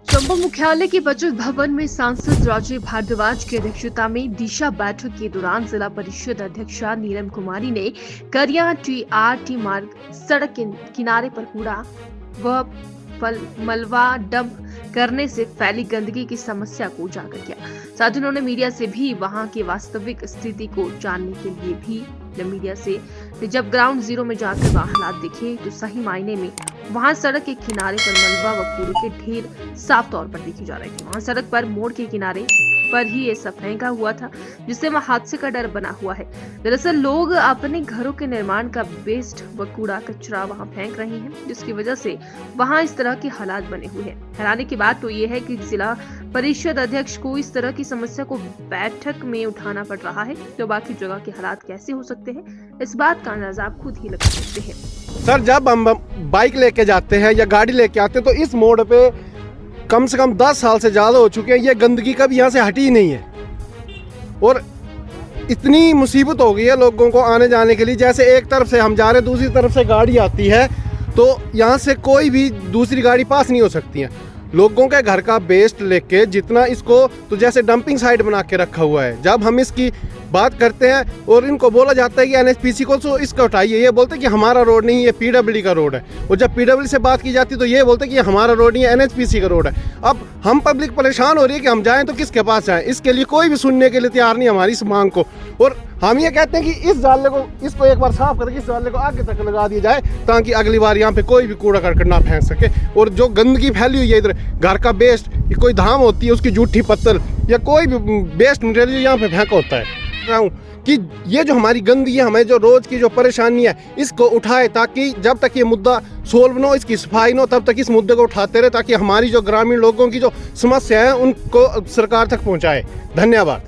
चंबा मुख्यालय के बचत भवन में सांसद राजीव भारद्वाज की अध्यक्षता में दिशा बैठक के दौरान जिला परिषद अध्यक्षा नीलम कुमारी ने करिया टीआरटी मार्ग सड़क के किनारे पर कूड़ा व मलबा डंप करने से फैली गंदगी की समस्या को उजागर किया। साथ ही उन्होंने मीडिया से भी वहां की वास्तविक स्थिति को जानने के लिए भी मीडिया से जब ग्राउंड जीरो में जाकर वहां हालात दिखे तो सही मायने में वहां सड़क के किनारे पर मलबा व कूड़े के ढेर साफ तौर पर देखे जा रहे थे। वहां सड़क पर मोड़ के किनारे पर ही ये सब फेंका हुआ था, जिससे वहां हादसे का डर बना हुआ है। दरअसल लोग अपने घरों के निर्माण का वेस्ट व कूड़ा कचरा वहां फेंक रहे हैं, जिसकी वजह से वहां इस तरह के हालात बने हुए हैं। हैरानी की बात तो ये है कि जिला परिषद अध्यक्ष को इस तरह की समस्या को बैठक में उठाना पड़ रहा है, तो बाकी जगह के हालात कैसे हो सकते हैं, इस बात का अंदाजा आप खुद ही लगा सकते हैं। सर, जब हम बाइक लेके जाते हैं या गाड़ी लेके आते हैं तो इस मोड़ पे कम से कम 10 साल से ज़्यादा हो चुके हैं, ये गंदगी कभी यहाँ से हटी ही नहीं है और इतनी मुसीबत हो गई है लोगों को आने जाने के लिए। जैसे एक तरफ से हम जा रहे हैं, दूसरी तरफ से गाड़ी आती है तो यहाँ से कोई भी दूसरी गाड़ी पास नहीं हो सकती है। लोगों के घर का वेस्ट लेके जितना इसको तो जैसे डंपिंग साइट बना के रखा हुआ है। जब हम इसकी बात करते हैं और इनको बोला जाता है कि एनएचपीसी को तो इसका उठाइए, ये बोलते हैं कि हमारा रोड नहीं, ये पीडब्ल्यूडी का रोड है। और जब पीडब्ल्यूडी से बात की जाती है तो ये बोलते हैं कि हमारा रोड नहीं है, एनएचपीसी का रोड है। अब हम पब्लिक परेशान हो रही है कि हम जाएं तो किसके पास जाएं, इसके लिए कोई भी सुनने के लिए तैयार नहीं हमारी इस मांग को। और हम ये कहते हैं कि इस जाले को इसको एक बार साफ करके इस जाले को आगे तक लगा दिया जाए ताकि अगली बार यहाँ पे कोई भी कूड़ा करकट ना फेंक सके। और जो गंदगी फैली हुई है इधर, घर का वेस्ट, कोई धाम होती है उसकी जूठी पत्तल या कोई भी वेस्ट मटेरियल यहाँ पे फेंका होता है कि ये जो हमारी गंदगी है, हमें जो रोज की जो परेशानी है, इसको उठाए ताकि जब तक ये मुद्दा सोल्व न हो, इसकी सफाई न हो, तब तक इस मुद्दे को उठाते रहे ताकि हमारी जो ग्रामीण लोगों की जो समस्या है उनको सरकार तक पहुंचाए। धन्यवाद।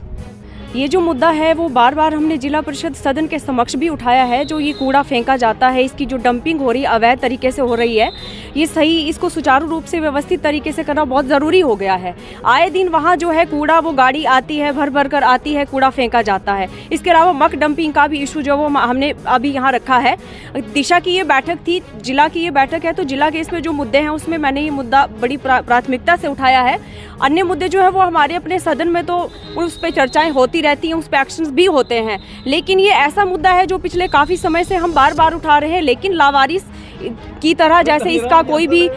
ये जो मुद्दा है वो बार बार हमने जिला परिषद सदन के समक्ष भी उठाया है। जो ये कूड़ा फेंका जाता है, इसकी जो डंपिंग हो रही है, अवैध तरीके से हो रही है, ये सही, इसको सुचारू रूप से व्यवस्थित तरीके से करना बहुत ज़रूरी हो गया है। आए दिन वहाँ जो है कूड़ा, वो गाड़ी आती है, भर भर कर आती है, कूड़ा फेंका जाता है। इसके अलावा मक डंपिंग का भी इशू जो वो हमने अभी यहाँ रखा है। दिशा की ये बैठक थी, जिला की ये बैठक है, तो जिला के इसमें जो मुद्दे हैं उसमें मैंने ये मुद्दा बड़ी प्राथमिकता से उठाया है। अन्य मुद्दे जो है वो हमारे अपने सदन में तो उस पर चर्चाएँ होती रहती हैं, उस पर एक्शंस भी होते हैं, लेकिन ये ऐसा मुद्दा है जो पिछले काफ़ी समय से हम बार बार उठा रहे हैं, लेकिन लावारिस की तरह जैसे इसका कोई भी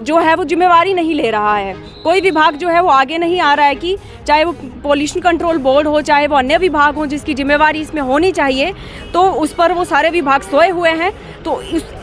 जो है वो जिम्मेवारी नहीं ले रहा है। कोई विभाग जो है वो आगे नहीं आ रहा है कि चाहे वो पोल्यूशन कंट्रोल बोर्ड हो, चाहे वो अन्य विभाग हो जिसकी जिम्मेवारी इसमें होनी चाहिए, तो उस पर वो सारे विभाग सोए हुए हैं। तो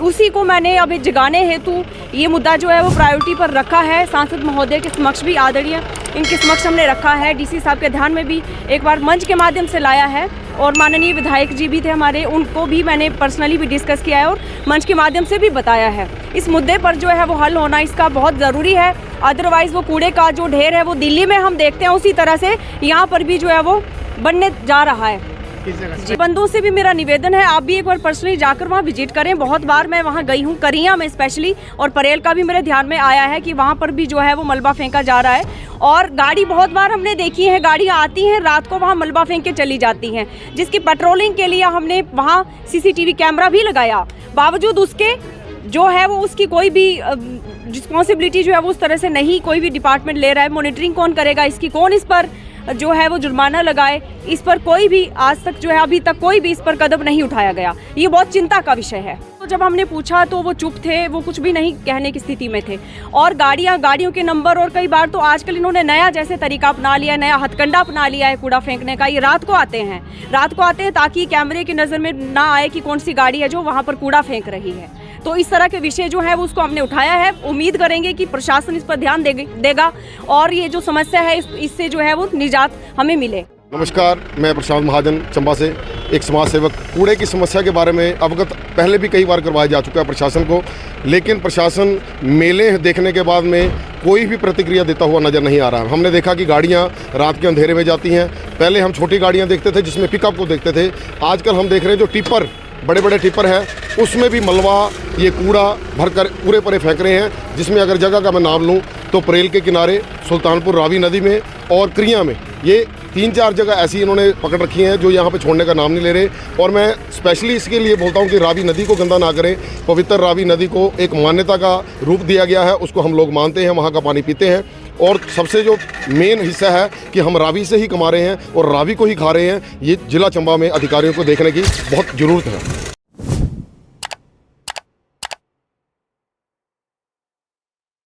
उसी को मैंने अभी जगाने हेतु ये मुद्दा जो है वो प्रायोरिटी पर रखा है। सांसद महोदय के समक्ष भी, आदरणीय इनके समक्ष हमने रखा है, डीसी साहब के ध्यान में भी एक बार मंच के माध्यम से लाया है, और माननीय विधायक जी भी थे हमारे, उनको भी मैंने पर्सनली भी डिस्कस किया है और मंच के माध्यम से भी बताया है। इस मुद्दे पर जो है वो हल होना इसका बहुत ज़रूरी है। अदरवाइज़ वो कूड़े का जो ढेर है वो दिल्ली में हम देखते हैं, उसी तरह से यहाँ पर भी जो है वो बनने जा रहा है। बंधुओं से भी मेरा निवेदन है, आप भी एक बार पर्सनली जाकर वहाँ विजिट करें। बहुत बार मैं वहाँ गई हूँ, करिया में स्पेशली, और परेल का भी मेरे ध्यान में आया है कि वहाँ पर भी जो है वो मलबा फेंका जा रहा है। और गाड़ी बहुत बार हमने देखी है, गाड़ियाँ आती हैं रात को वहाँ मलबा फेंक के चली जाती हैं, जिसकी पेट्रोलिंग के लिए हमने वहाँ सीसीटीवी कैमरा भी लगाया। बावजूद उसके जो है वो उसकी कोई भी रिस्पॉन्सिबिलिटी जो है वो उस तरह से नहीं कोई भी डिपार्टमेंट ले रहा है। मॉनिटरिंग कौन करेगा इसकी, कौन इस पर जो है वो जुर्माना लगाए, इस पर कोई भी आज तक जो है अभी तक कोई भी इस पर कदम नहीं उठाया गया। ये बहुत चिंता का विषय है। तो जब हमने पूछा तो वो चुप थे, वो कुछ भी नहीं कहने की स्थिति में थे। और गाड़ियों के नंबर, और कई बार तो आजकल इन्होंने नया जैसे तरीका अपना लिया है, नया हथकंडा अपना लिया है कूड़ा फेंकने का। ये रात को आते हैं ताकि कैमरे की नज़र में ना आए कि कौन सी गाड़ी है जो वहाँ पर कूड़ा फेंक रही है। तो इस तरह के विषय जो है वो उसको हमने उठाया है। उम्मीद करेंगे कि प्रशासन इस पर ध्यान देगा और ये जो समस्या है इससे जो है वो निजात हमें मिले। नमस्कार, मैं प्रशांत महाजन चंबा से, एक समाज सेवक। कूड़े की समस्या के बारे में अवगत पहले भी कई बार करवाया जा चुका है प्रशासन को, लेकिन प्रशासन मेले देखने के बाद में कोई भी प्रतिक्रिया देता हुआ नज़र नहीं आ रहा। हमने देखा कि गाड़ियां रात के अंधेरे में जाती हैं। पहले हम छोटी गाड़ियां देखते थे जिसमें पिकअप को देखते थे, आजकल हम देख रहे हैं जो टिपर, बड़े बड़े टिपर हैं, उसमें भी मलबा, ये कूड़ा भरकर पूरे परे फेंक रहे हैं। जिसमें अगर जगह का मैं नाम लूँ तो परेल के किनारे, सुल्तानपुर रावी नदी में और क्रिया में ये 3-4 जगह ऐसी इन्होंने पकड़ रखी हैं जो यहाँ पे छोड़ने का नाम नहीं ले रहे। और मैं स्पेशली इसके लिए बोलता हूँ कि रावी नदी को गंदा ना करें। पवित्र रावी नदी को एक मान्यता का रूप दिया गया है, उसको हम लोग मानते हैं, वहाँ का पानी पीते हैं। और सबसे जो मेन हिस्सा है कि हम रावी से ही कमा रहे हैं और रावी को ही खा रहे हैं, ये जिला चंबा में अधिकारियों को देखने की बहुत ज़रूरत है।